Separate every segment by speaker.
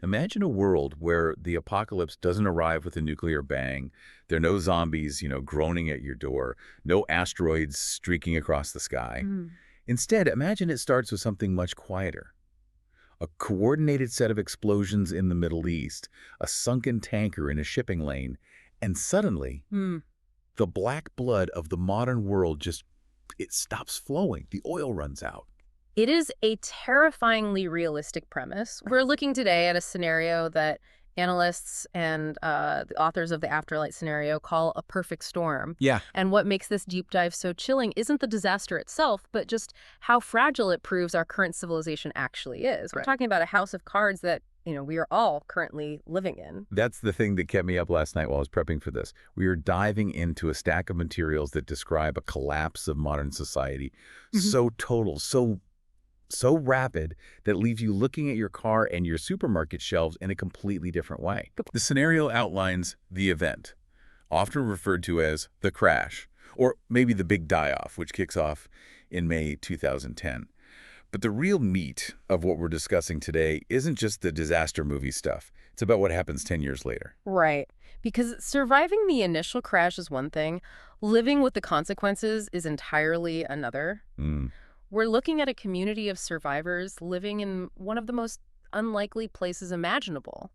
Speaker 1: Imagine a world where the apocalypse doesn't arrive with a nuclear bang. There are no zombies, groaning at your door, no asteroids streaking across the sky.
Speaker 2: Mm.
Speaker 1: Instead, imagine it starts with something much quieter. A coordinated set of explosions in the Middle East, a sunken tanker in a shipping lane, and suddenly,
Speaker 2: Hmm.
Speaker 1: the black blood of the modern world it stops flowing. The oil runs out.
Speaker 2: It is a terrifyingly realistic premise. We're looking today at a scenario that analysts and the authors of the Afterlight scenario call a perfect storm.
Speaker 1: Yeah.
Speaker 2: And what makes this deep dive so chilling isn't the disaster itself, but just how fragile it proves our current civilization actually is. We're
Speaker 1: Right.
Speaker 2: talking about a house of cards that, we are all currently living in.
Speaker 1: That's the thing that kept me up last night while I was prepping for this. We are diving into a stack of materials that describe a collapse of modern society. So total, so rapid that leaves you looking at your car and your supermarket shelves in a completely different way. The scenario outlines the event, often referred to as the crash, or maybe the big die-off, which kicks off in May 2010. But the real meat of what we're discussing today isn't just the disaster movie stuff. It's about what happens 10 years later.
Speaker 2: Right. Because surviving the initial crash is one thing, living with the consequences is entirely another. We're looking at a community of survivors living in one of the most unlikely places imaginable,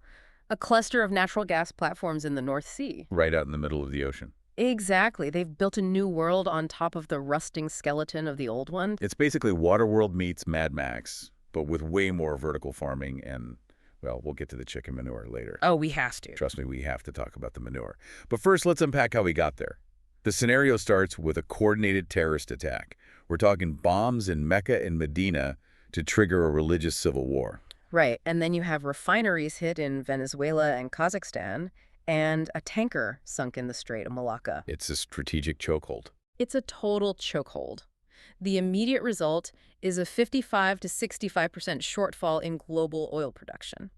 Speaker 2: a cluster of natural gas platforms in the North Sea.
Speaker 1: Right out in the middle of the ocean.
Speaker 2: Exactly. They've built a new world on top of the rusting skeleton of the old one.
Speaker 1: It's basically Waterworld meets Mad Max, but with way more vertical farming and, well, we'll get to the chicken manure later.
Speaker 2: Oh, we have to.
Speaker 1: Trust me, we have to talk about the manure. But first, let's unpack how we got there. The scenario starts with a coordinated terrorist attack. We're talking bombs in Mecca and Medina to trigger a religious civil war.
Speaker 2: Right. And then you have refineries hit in Venezuela and Kazakhstan, and a tanker sunk in the Strait of Malacca.
Speaker 1: It's a strategic chokehold.
Speaker 2: It's a total chokehold. The immediate result is a 55 to 65% shortfall in global oil production.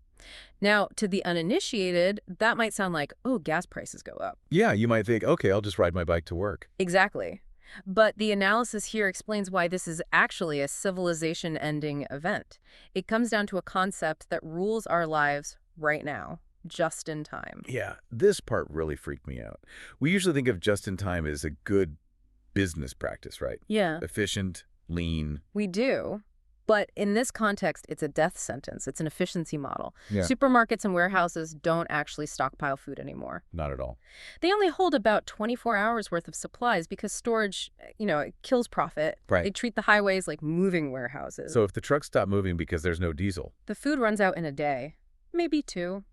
Speaker 2: Now, to the uninitiated, that might sound like, oh, gas prices go up.
Speaker 1: Yeah, you might think, okay, I'll just ride my bike to work.
Speaker 2: Exactly. But the analysis here explains why this is actually a civilization-ending event. It comes down to a concept that rules our lives right now, just in time.
Speaker 1: Yeah, this part really freaked me out. We usually think of just in time as a good business practice, right?
Speaker 2: Yeah.
Speaker 1: Efficient, lean.
Speaker 2: We do. But in this context, it's a death sentence. It's an efficiency model.
Speaker 1: Yeah.
Speaker 2: Supermarkets and warehouses don't actually stockpile food anymore.
Speaker 1: Not at all.
Speaker 2: They only hold about 24 hours worth of supplies because storage, it kills profit.
Speaker 1: Right.
Speaker 2: They treat the highways like moving warehouses.
Speaker 1: So if the trucks stop moving because there's no diesel.
Speaker 2: The food runs out in a day, maybe two.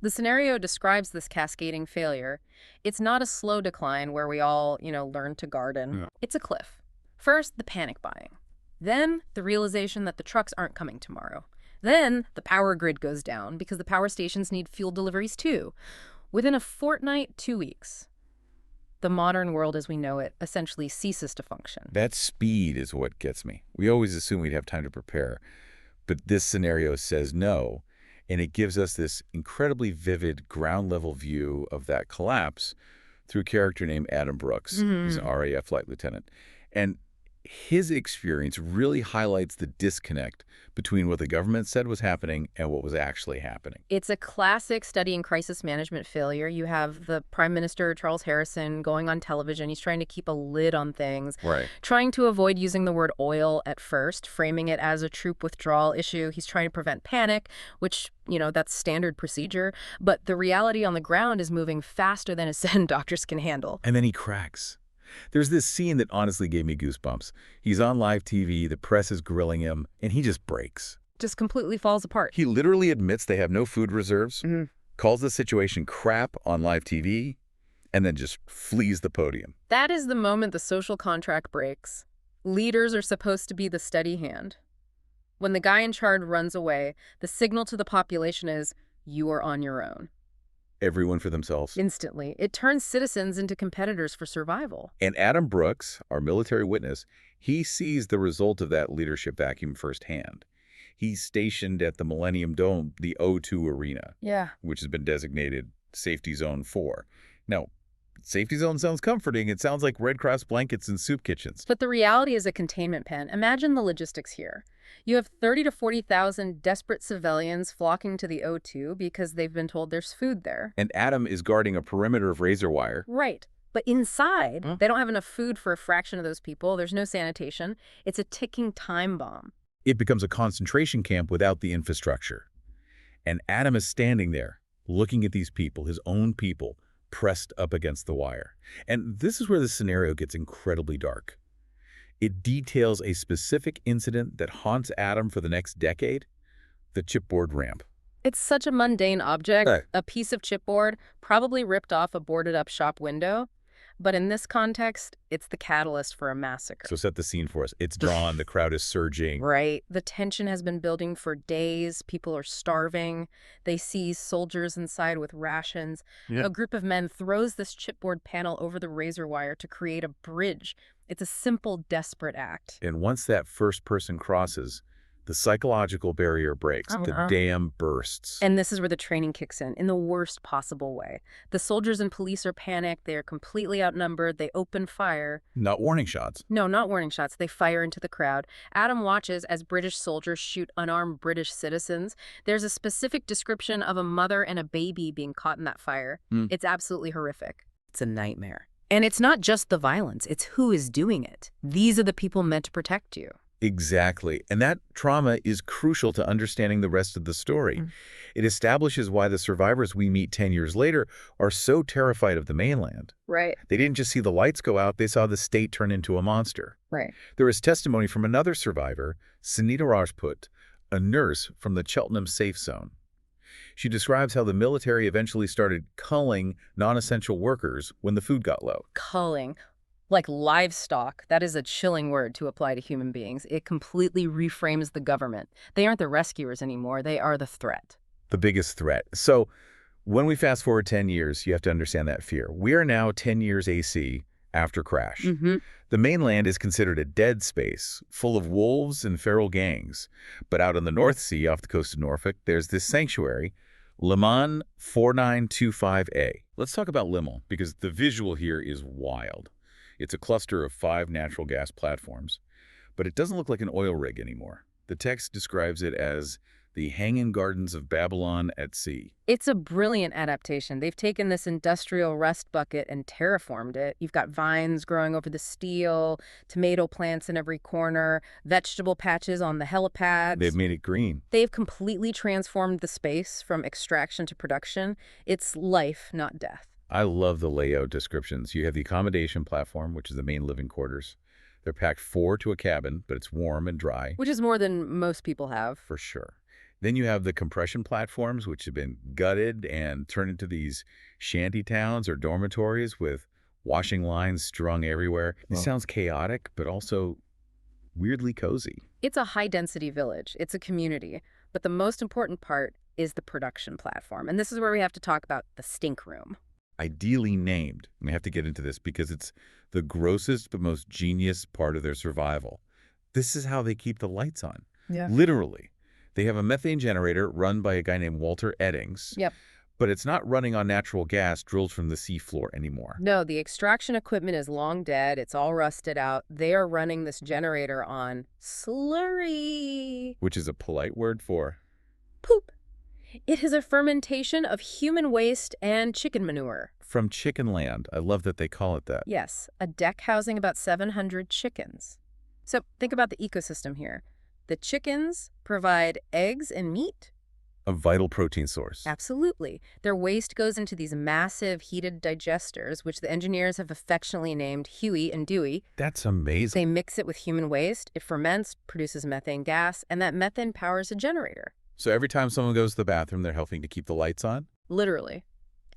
Speaker 2: The scenario describes this cascading failure. It's not a slow decline where we all, learn to garden.
Speaker 1: Yeah.
Speaker 2: It's a cliff. First, the panic buying. Then, the realization that the trucks aren't coming tomorrow. Then, the power grid goes down because the power stations need fuel deliveries too. Within a fortnight, 2 weeks, the modern world as we know it essentially ceases to function.
Speaker 1: That speed is what gets me. We always assume we'd have time to prepare. But this scenario says no, and it gives us this incredibly vivid ground-level view of that collapse through a character named Adam Brooks. He's an RAF flight lieutenant. And his experience really highlights the disconnect between what the government said was happening and what was actually happening.
Speaker 2: It's a classic study in crisis management failure. You have the Prime Minister, Charles Harrison, going on television. He's trying to keep a lid on things,
Speaker 1: Right.
Speaker 2: trying to avoid using the word oil at first, framing it as a troop withdrawal issue. He's trying to prevent panic, which, that's standard procedure. But the reality on the ground is moving faster than his doctors can handle.
Speaker 1: And then he cracks. There's this scene that honestly gave me goosebumps. He's on live TV, the press is grilling him, and he just breaks.
Speaker 2: Just completely falls apart.
Speaker 1: He literally admits they have no food reserves, calls the situation crap on live TV, and then just flees the podium.
Speaker 2: That is the moment the social contract breaks. Leaders are supposed to be the steady hand. When the guy in charge runs away, the signal to the population is, you are on your own.
Speaker 1: Everyone for themselves.
Speaker 2: Instantly. It turns citizens into competitors for survival.
Speaker 1: And Adam Brooks, our military witness, he sees the result of that leadership vacuum firsthand. He's stationed at the Millennium Dome, the O2 Arena,
Speaker 2: Yeah.
Speaker 1: which has been designated Safety Zone 4. Now, Safety zone sounds comforting. It sounds like Red Cross blankets in soup kitchens.
Speaker 2: But the reality is a containment pen. Imagine the logistics here. You have 30 to 40,000 desperate civilians flocking to the O2 because they've been told there's food there.
Speaker 1: And Adam is guarding a perimeter of razor wire.
Speaker 2: Right. But inside, they don't have enough food for a fraction of those people. There's no sanitation. It's a ticking time bomb.
Speaker 1: It becomes a concentration camp without the infrastructure. And Adam is standing there, looking at these people, his own people, pressed up against the wire. And this is where the scenario gets incredibly dark. It details a specific incident that haunts Adam for the next decade, the chipboard ramp.
Speaker 2: It's such a mundane object, a piece of chipboard, probably ripped off a boarded-up shop window. But in this context, it's the catalyst for a massacre.
Speaker 1: So set the scene for us. It's dawn, the crowd is surging.
Speaker 2: Right. The tension has been building for days. People are starving. They see soldiers inside with rations. A group of men throws this chipboard panel over the razor wire to create a bridge. It's a simple, desperate act.
Speaker 1: And once that first person crosses, the psychological barrier breaks. The dam bursts.
Speaker 2: And this is where the training kicks in the worst possible way. The soldiers and police are panicked. They are completely outnumbered. They open fire.
Speaker 1: Not warning shots.
Speaker 2: No, not warning shots. They fire into the crowd. Adam watches as British soldiers shoot unarmed British citizens. There's a specific description of a mother and a baby being caught in that fire. It's absolutely horrific. It's a nightmare. And it's not just the violence. It's who is doing it. These are the people meant to protect you.
Speaker 1: Exactly. And that trauma is crucial to understanding the rest of the story. It establishes why the survivors we meet 10 years later are so terrified of the mainland.
Speaker 2: Right.
Speaker 1: They didn't just see the lights go out, they saw the state turn into a monster.
Speaker 2: Right.
Speaker 1: There is testimony from another survivor, Sunita Rajput, a nurse from the Cheltenham safe zone. She describes how the military eventually started culling non-essential workers when the food got low.
Speaker 2: Culling. Like livestock, that is a chilling word to apply to human beings. It completely reframes the government. They aren't the rescuers anymore. They are the threat.
Speaker 1: The biggest threat. So when we fast forward 10 years, you have to understand that fear. We are now 10 years AC after crash. The mainland is considered a dead space, full of wolves and feral gangs. But out on the North Sea, off the coast of Norfolk, there's this sanctuary, Liman 4925A. Let's talk about Limmel, because the visual here is wild. It's a cluster of 5 natural gas platforms, but it doesn't look like an oil rig anymore. The text describes it as the hanging gardens of Babylon at sea.
Speaker 2: It's a brilliant adaptation. They've taken this industrial rust bucket and terraformed it. You've got vines growing over the steel, tomato plants in every corner, vegetable patches on the helipads.
Speaker 1: They've made it green.
Speaker 2: They've completely transformed the space from extraction to production. It's life, not death.
Speaker 1: I love the layout descriptions. You have the accommodation platform, which is the main living quarters. They're packed 4 to a cabin, but it's warm and dry.
Speaker 2: Which is more than most people have.
Speaker 1: For sure. Then you have the compression platforms, which have been gutted and turned into these shanty towns or dormitories with washing lines strung everywhere. It sounds chaotic, but also weirdly cozy.
Speaker 2: It's a high-density village. It's a community. But the most important part is the production platform. And this is where we have to talk about the stink room.
Speaker 1: Ideally named. And we have to get into this because it's the grossest but most genius part of their survival. This is how they keep the lights on. Literally. They have a methane generator run by a guy named Walter Eddings. But it's not running on natural gas drilled from the seafloor anymore.
Speaker 2: No, the extraction equipment is long dead. It's all rusted out. They are running this generator on slurry.
Speaker 1: Which is a polite word for
Speaker 2: poop. It is a fermentation of human waste and chicken manure.
Speaker 1: From chicken land. I love that they call it that.
Speaker 2: Yes, a deck housing about 700 chickens. So think about the ecosystem here. The chickens provide eggs and meat.
Speaker 1: A vital protein source.
Speaker 2: Absolutely. Their waste goes into these massive heated digesters, which the engineers have affectionately named Huey and Dewey.
Speaker 1: That's amazing.
Speaker 2: They mix it with human waste, it ferments, produces methane gas, and that methane powers a generator.
Speaker 1: So every time someone goes to the bathroom, they're helping to keep the lights on?
Speaker 2: Literally.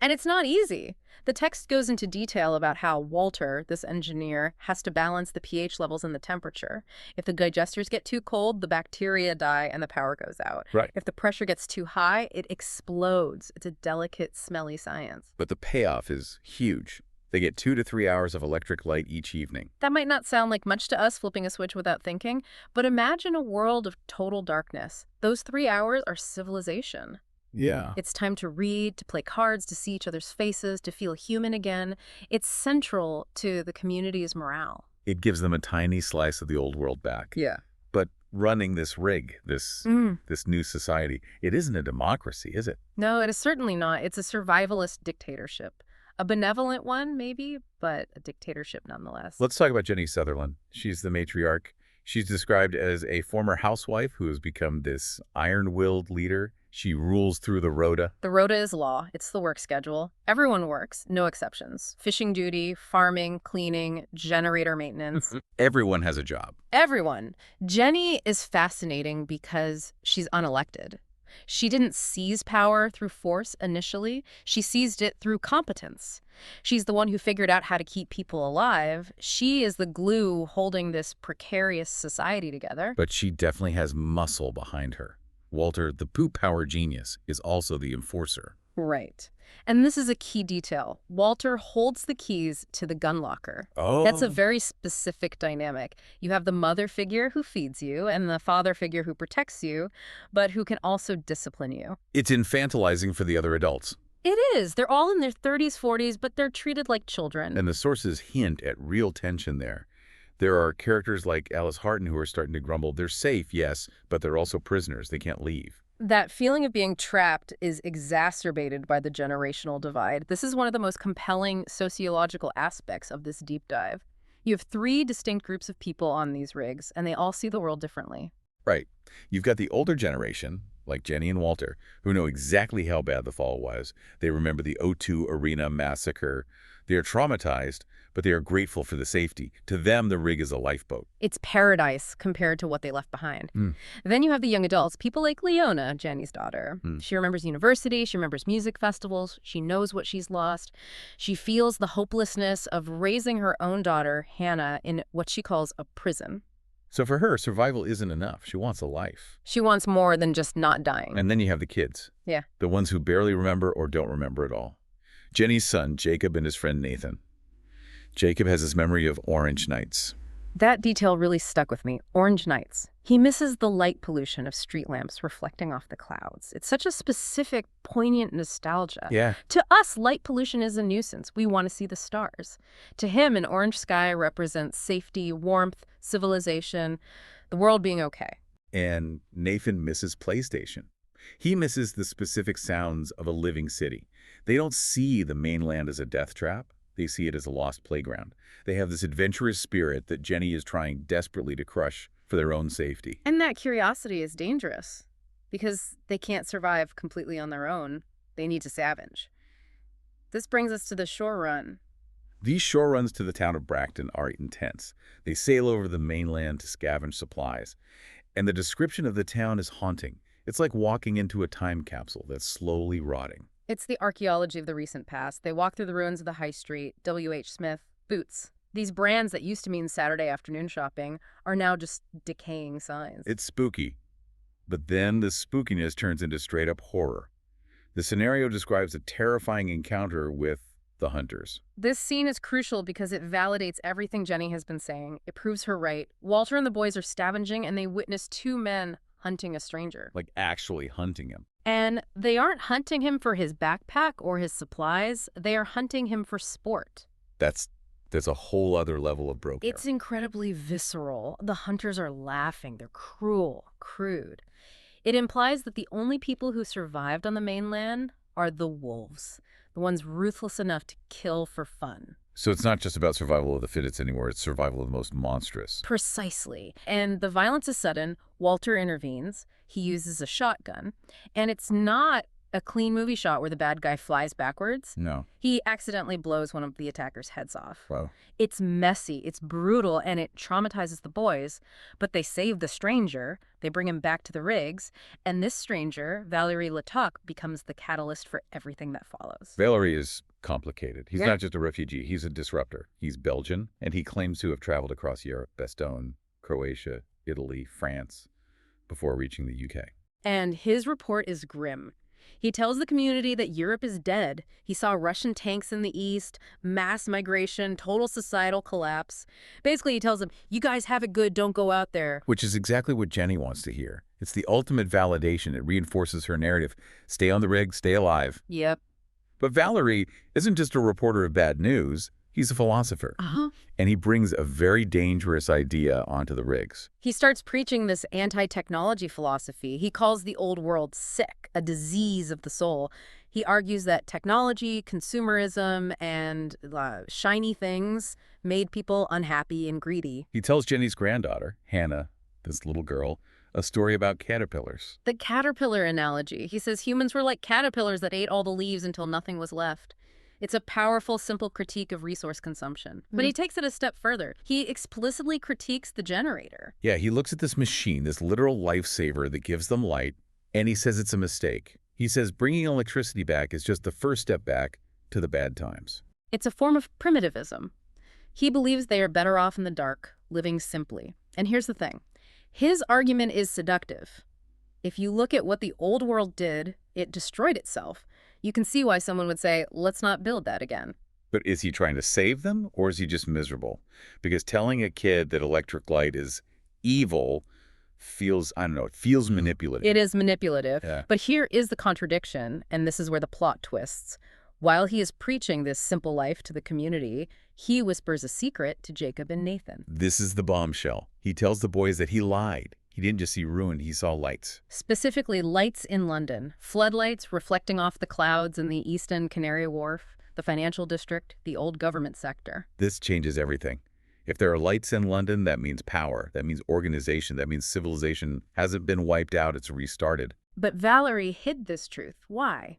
Speaker 2: And it's not easy. The text goes into detail about how Walter, this engineer, has to balance the pH levels and the temperature. If the digesters get too cold, the bacteria die and the power goes out.
Speaker 1: Right.
Speaker 2: If the pressure gets too high, it explodes. It's a delicate, smelly science.
Speaker 1: But the payoff is huge. They get 2 to 3 hours of electric light each evening.
Speaker 2: That might not sound like much to us, flipping a switch without thinking, but imagine a world of total darkness. Those 3 hours are civilization.
Speaker 1: Yeah.
Speaker 2: It's time to read, to play cards, to see each other's faces, to feel human again. It's central to the community's morale.
Speaker 1: It gives them a tiny slice of the old world back.
Speaker 2: Yeah.
Speaker 1: But running this rig, this new society, it isn't a democracy, is it?
Speaker 2: No, it is certainly not. It's a survivalist dictatorship. A benevolent one, maybe, but a dictatorship nonetheless.
Speaker 1: Let's talk about Jenny Sutherland. She's the matriarch. She's described as a former housewife who has become this iron-willed leader. She rules through the rota.
Speaker 2: The rota is law. It's the work schedule. Everyone works, no exceptions. Fishing duty, farming, cleaning, generator maintenance.
Speaker 1: Everyone has a job.
Speaker 2: Everyone. Jenny is fascinating because she's unelected. She didn't seize power through force initially. She seized it through competence. She's the one who figured out how to keep people alive. She is the glue holding this precarious society together.
Speaker 1: But she definitely has muscle behind her. Walter, the poop power genius, is also the enforcer.
Speaker 2: Right. And this is a key detail. Walter holds the keys to the gun locker.
Speaker 1: Oh.
Speaker 2: That's a very specific dynamic. You have the mother figure who feeds you and the father figure who protects you, but who can also discipline you.
Speaker 1: It's infantilizing for the other adults.
Speaker 2: It is. They're all in their 30s, 40s, but they're treated like children.
Speaker 1: And the sources hint at real tension there. There are characters like Alice Harton who are starting to grumble. They're safe, yes, but they're also prisoners. They can't leave.
Speaker 2: That feeling of being trapped is exacerbated by the generational divide. This is one of the most compelling sociological aspects of this deep dive. You have 3 distinct groups of people on these rigs, and they all see the world differently.
Speaker 1: Right. You've got the older generation, like Jenny and Walter, who know exactly how bad the fall was. They remember the O2 Arena massacre. They are traumatized, but they are grateful for the safety. To them, the rig is a lifeboat.
Speaker 2: It's paradise compared to what they left behind. Then you have the young adults, people like Leona, Jenny's daughter. She remembers university, she remembers music festivals, she knows what she's lost. She feels the hopelessness of raising her own daughter, Hannah, in what she calls a prison.
Speaker 1: So for her, survival isn't enough. She wants a life.
Speaker 2: She wants more than just not dying.
Speaker 1: And then you have the kids.
Speaker 2: Yeah.
Speaker 1: The ones who barely remember or don't remember at all. Jenny's son, Jacob, and his friend Nathan. Jacob has his memory of orange nights.
Speaker 2: That detail really stuck with me. Orange nights. He misses the light pollution of street lamps reflecting off the clouds. It's such a specific, poignant nostalgia.
Speaker 1: Yeah.
Speaker 2: To us, light pollution is a nuisance. We want to see the stars. To him, an orange sky represents safety, warmth, civilization, the world being okay.
Speaker 1: And Nathan misses PlayStation. He misses the specific sounds of a living city. They don't see the mainland as a death trap. They see it as a lost playground. They have this adventurous spirit that Jenny is trying desperately to crush for their own safety.
Speaker 2: And that curiosity is dangerous because they can't survive completely on their own. They need to scavenge. This brings us to the shore run.
Speaker 1: These shore runs to the town of Bracton are intense. They sail over the mainland to scavenge supplies. And the description of the town is haunting. It's like walking into a time capsule that's slowly rotting.
Speaker 2: It's the archaeology of the recent past. They walk through the ruins of the high street, W.H. Smith, Boots. These brands that used to mean Saturday afternoon shopping are now just decaying signs.
Speaker 1: It's spooky. But then the spookiness turns into straight-up horror. The scenario describes a terrifying encounter with the hunters.
Speaker 2: This scene is crucial because it validates everything Jenny has been saying. It proves her right. Walter and the boys are scavenging, and they witness 2 men hunting a stranger.
Speaker 1: Like actually hunting him.
Speaker 2: And they aren't hunting him for his backpack or his supplies. They are hunting him for sport.
Speaker 1: There's a whole other level of broken.
Speaker 2: It's incredibly visceral. The hunters are laughing. They're cruel, crude. It implies that the only people who survived on the mainland are the wolves, the ones ruthless enough to kill for fun.
Speaker 1: So it's not just about survival of the fittest anymore, it's survival of the most monstrous.
Speaker 2: Precisely. And the violence is sudden. Walter intervenes. He uses a shotgun. And it's not a clean movie shot where the bad guy flies backwards.
Speaker 1: No.
Speaker 2: He accidentally blows one of the attacker's heads off.
Speaker 1: Wow.
Speaker 2: It's messy, it's brutal, and it traumatizes the boys. But they save the stranger. They bring him back to the rigs. And this stranger, Valerie Letuc, becomes the catalyst for everything that follows.
Speaker 1: Valerie is complicated. He's
Speaker 2: Yeah.
Speaker 1: not just a refugee, he's a disruptor. He's Belgian, and he claims to have traveled across Europe, Bastogne, Croatia, Italy, France, before reaching the UK.
Speaker 2: And his report is grim. He tells the community that Europe is dead. He saw Russian tanks in the east, mass migration, total societal collapse. Basically, he tells them, you guys have it good, don't go out there.
Speaker 1: Which is exactly what Jenny wants to hear. It's the ultimate validation. It reinforces her narrative. Stay on the rig, stay alive.
Speaker 2: Yep.
Speaker 1: But Valerie isn't just a reporter of bad news. He's a philosopher.
Speaker 2: Uh-huh.
Speaker 1: And he brings a very dangerous idea onto the rigs.
Speaker 2: He starts preaching this anti-technology philosophy. He calls the old world sick, a disease of the soul. He argues that technology, consumerism, and shiny things made people unhappy and greedy.
Speaker 1: He tells Jenny's granddaughter, Hannah, this little girl, a story about caterpillars.
Speaker 2: The caterpillar analogy. He says humans were like caterpillars that ate all the leaves until nothing was left. It's a powerful, simple critique of resource consumption. But he takes it a step further. He explicitly critiques the generator.
Speaker 1: Yeah, he looks at this machine, this literal lifesaver that gives them light, and he says it's a mistake. He says bringing electricity back is just the first step back to the bad times.
Speaker 2: It's a form of primitivism. He believes they are better off in the dark, living simply. And here's the thing. His argument is seductive. If you look at what the old world did, it destroyed itself. You can see why someone would say, let's not build that again.
Speaker 1: But is he trying to save them, or is he just miserable? Because telling a kid that electric light is evil feels, I don't know, it feels manipulative.
Speaker 2: It is manipulative.
Speaker 1: Yeah.
Speaker 2: But here is the contradiction, and this is where the plot twists. While he is preaching this simple life to the community, he whispers a secret to Jacob and Nathan.
Speaker 1: This is the bombshell. He tells the boys that he lied. He didn't just see ruin, he saw lights.
Speaker 2: Specifically, lights in London. Floodlights reflecting off the clouds in the East End Canary Wharf, the financial district, the old government sector.
Speaker 1: This changes everything. If there are lights in London, that means power. That means organization. That means civilization hasn't been wiped out, it's restarted.
Speaker 2: But Valerie hid this truth. Why?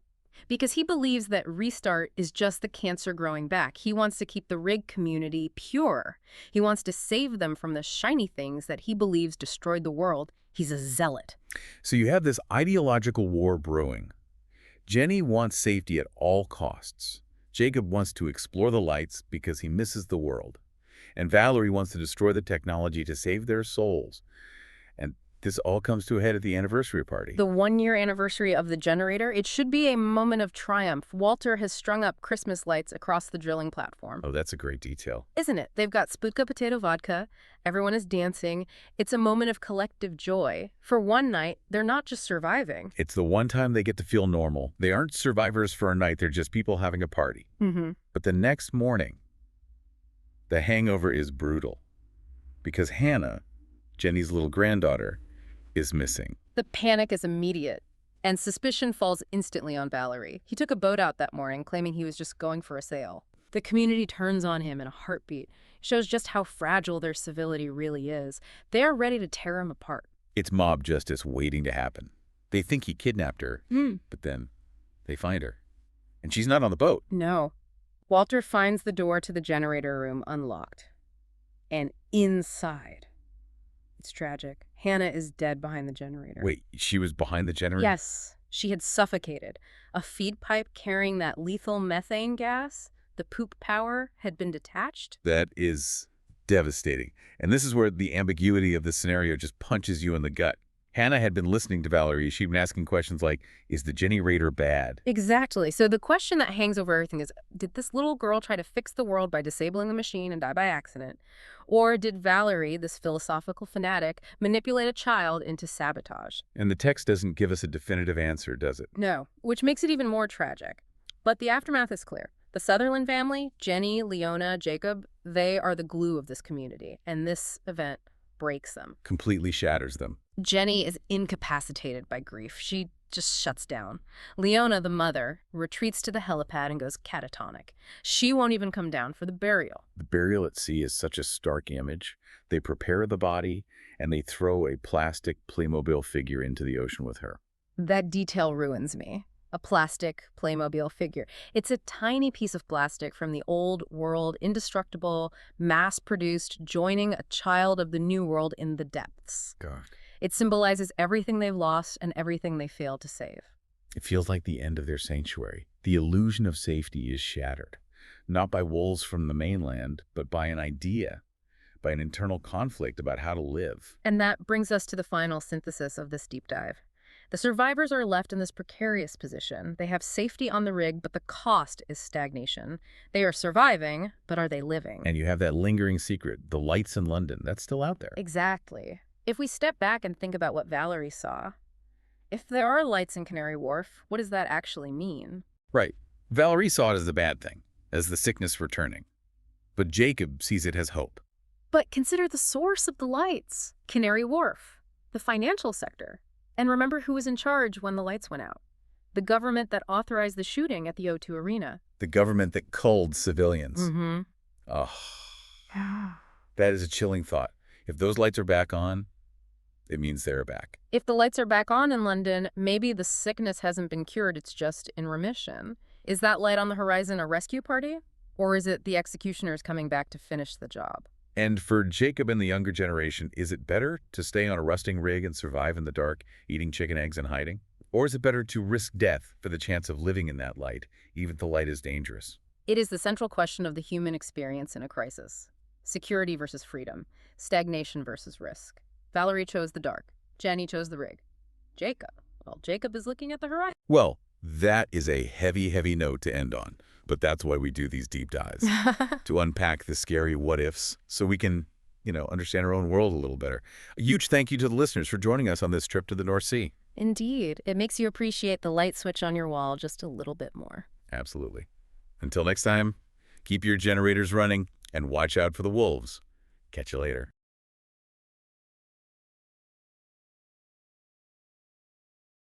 Speaker 2: Because he believes that restart is just the cancer growing back. He wants to keep the rig community pure. He wants to save them from the shiny things that he believes destroyed the world. He's a zealot.
Speaker 1: So you have this ideological war brewing. Jenny wants safety at all costs. Jacob wants to explore the lights because he misses the world. And Valerie wants to destroy the technology to save their souls. And this all comes to a head at the anniversary party.
Speaker 2: The one-year anniversary of the generator, it should be a moment of triumph. Walter has strung up Christmas lights across the drilling platform.
Speaker 1: Oh, that's a great detail.
Speaker 2: Isn't it? They've got Spudka potato vodka. Everyone is dancing. It's a moment of collective joy. For one night, they're not just surviving.
Speaker 1: It's the one time they get to feel normal. They aren't survivors for a night. They're just people having a party. But the next morning, the hangover is brutal. Because Hannah, Jenny's little granddaughter, is missing.
Speaker 2: The panic is immediate, and suspicion falls instantly on Valerie. He took a boat out that morning, claiming he was just going for a sail. The community turns on him in a heartbeat. It shows just how fragile their civility really is. They're ready to tear him apart.
Speaker 1: It's mob justice waiting to happen. They think he kidnapped her, but then they find her. And she's not on the boat.
Speaker 2: No. Walter finds the door to the generator room unlocked. And inside, it's tragic. Hannah is dead behind the generator.
Speaker 1: Wait, she was behind the generator?
Speaker 2: Yes, she had suffocated. A feed pipe carrying that lethal methane gas, the poop power, had been detached.
Speaker 1: That is devastating. And this is where the ambiguity of the scenario just punches you in the gut. Hannah had been listening to Valerie. She'd been asking questions like, is the generator bad?
Speaker 2: Exactly. So the question that hangs over everything is, did this little girl try to fix the world by disabling the machine and die by accident? Or did Valerie, this philosophical fanatic, manipulate a child into sabotage?
Speaker 1: And the text doesn't give us a definitive answer, does it?
Speaker 2: No, which makes it even more tragic. But the aftermath is clear. The Sutherland family, Jenny, Leona, Jacob, they are the glue of this community. And this event breaks them.
Speaker 1: Completely shatters them.
Speaker 2: Jenny is incapacitated by grief. She just shuts down. Leona, the mother, retreats to the helipad and goes catatonic. She won't even come down for the burial.
Speaker 1: The burial at sea is such a stark image. They prepare the body, and they throw a plastic Playmobil figure into the ocean with her.
Speaker 2: That detail ruins me. A plastic Playmobil figure. It's a tiny piece of plastic from the old world, indestructible, mass-produced, joining a child of the new world in the depths.
Speaker 1: God.
Speaker 2: It symbolizes everything they've lost and everything they failed to save.
Speaker 1: It feels like the end of their sanctuary. The illusion of safety is shattered, not by wolves from the mainland, but by an idea, by an internal conflict about how to live.
Speaker 2: And that brings us to the final synthesis of this deep dive. The survivors are left in this precarious position. They have safety on the rig, but the cost is stagnation. They are surviving, but are they living?
Speaker 1: And you have that lingering secret, the lights in London, that's still out there.
Speaker 2: Exactly. If we step back and think about what Valerie saw, if there are lights in Canary Wharf, what does that actually mean?
Speaker 1: Right. Valerie saw it as the bad thing, as the sickness returning. But Jacob sees it as hope.
Speaker 2: But consider the source of the lights. Canary Wharf, the financial sector. And remember who was in charge when the lights went out. The government that authorized the shooting at the O2 Arena.
Speaker 1: The government that culled civilians.
Speaker 2: Mm-hmm.
Speaker 1: Oh, that is a chilling thought. If those lights are back on, it means they're back.
Speaker 2: If the lights are back on in London, maybe the sickness hasn't been cured, it's just in remission. Is that light on the horizon a rescue party? Or is it the executioners coming back to finish the job?
Speaker 1: And for Jacob and the younger generation, is it better to stay on a rusting rig and survive in the dark, eating chicken eggs and hiding? Or is it better to risk death for the chance of living in that light, even if the light is dangerous?
Speaker 2: It is the central question of the human experience in a crisis. Security versus freedom. Stagnation versus risk. Valerie chose the dark. Jenny chose the rig. Jacob is looking at the horizon.
Speaker 1: Well, that is a heavy, heavy note to end on. But that's why we do these deep dives, to unpack the scary what-ifs so we can, understand our own world a little better. A huge thank you to the listeners for joining us on this trip to the North Sea.
Speaker 2: Indeed. It makes you appreciate the light switch on your wall just a little bit more.
Speaker 1: Absolutely. Until next time, keep your generators running and watch out for the wolves. Catch you later.